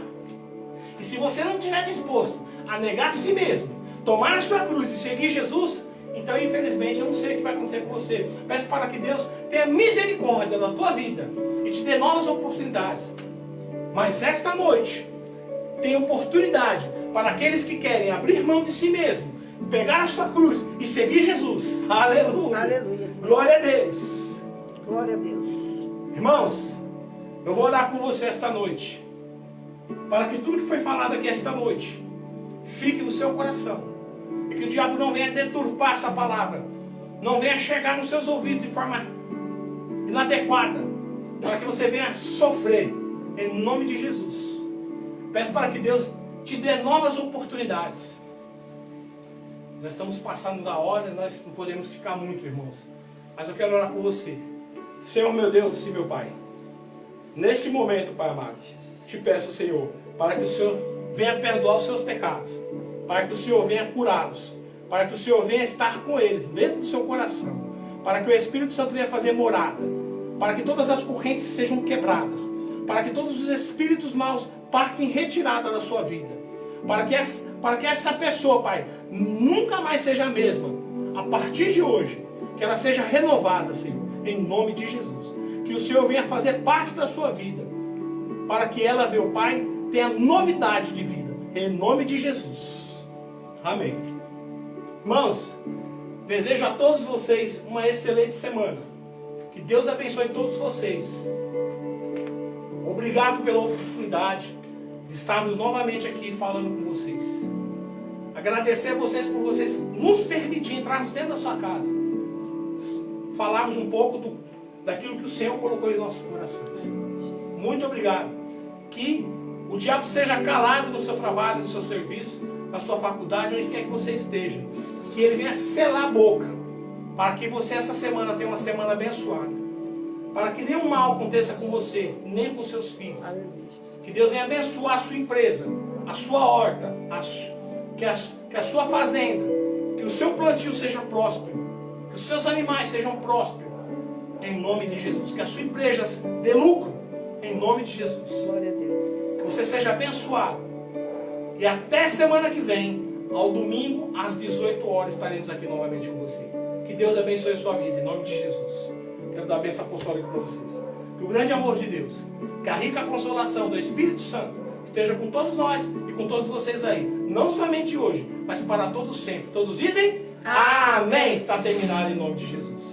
S1: E se você não estiver disposto a negar a si mesmo, tomar a sua cruz e seguir Jesus, então infelizmente eu não sei o que vai acontecer com você. Peço para que Deus tenha misericórdia na tua vida e te dê novas oportunidades. Mas esta noite tem oportunidade para aqueles que querem abrir mão de si mesmo, pegar a sua cruz e seguir Jesus. Aleluia.
S2: Aleluia.
S1: Glória a Deus.
S2: Glória a Deus.
S1: Irmãos, eu vou orar por você esta noite, para que tudo que foi falado aqui esta noite fique no seu coração, e que o diabo não venha deturpar essa palavra, não venha chegar nos seus ouvidos de forma inadequada, para que você venha sofrer, em nome de Jesus. Peço para que Deus te dê novas oportunidades. Nós estamos passando da hora, nós não podemos ficar muito, irmãos, mas eu quero orar por você. Senhor meu Deus e meu Pai, neste momento, Pai amado, te peço, Senhor, para que o Senhor venha perdoar os seus pecados, para que o Senhor venha curá-los, para que o Senhor venha estar com eles, dentro do seu coração, para que o Espírito Santo venha fazer morada, para que todas as correntes sejam quebradas, para que todos os espíritos maus partem retirada da sua vida, para que essa pessoa, Pai, nunca mais seja a mesma, a partir de hoje, que ela seja renovada, Senhor, em nome de Jesus, que o Senhor venha fazer parte da sua vida, para que ela, meu Pai, tenha novidade de vida, em nome de Jesus. Amém. Irmãos, desejo a todos vocês uma excelente semana. Que Deus abençoe todos vocês. Obrigado pela oportunidade de estarmos novamente aqui falando com vocês. Agradecer a vocês por vocês nos permitir entrarmos dentro da sua casa. Falarmos um pouco daquilo que o Senhor colocou em nossos corações. Muito obrigado. Que o diabo seja calado no seu trabalho, no seu serviço, na sua faculdade, onde quer que você esteja. Que ele venha selar a boca, para que você essa semana tenha uma semana abençoada. Para que nenhum mal aconteça com você, nem com seus filhos. Que Deus venha abençoar a sua empresa, a sua horta, que a sua fazenda, que o seu plantio seja próspero, que os seus animais sejam prósperos, em nome de Jesus. Que a sua empresa dê lucro, em nome de Jesus.
S2: Glória a Deus.
S1: Que você seja abençoado. E até semana que vem, ao domingo, às 18 horas, estaremos aqui novamente com você. Que Deus abençoe a sua vida, em nome de Jesus. Quero dar a bênção apostólica para vocês. Que o grande amor de Deus, que a rica consolação do Espírito Santo esteja com todos nós e com todos vocês aí. Não somente hoje, mas para todos sempre. Todos dizem? Amém. Está terminado em nome de Jesus.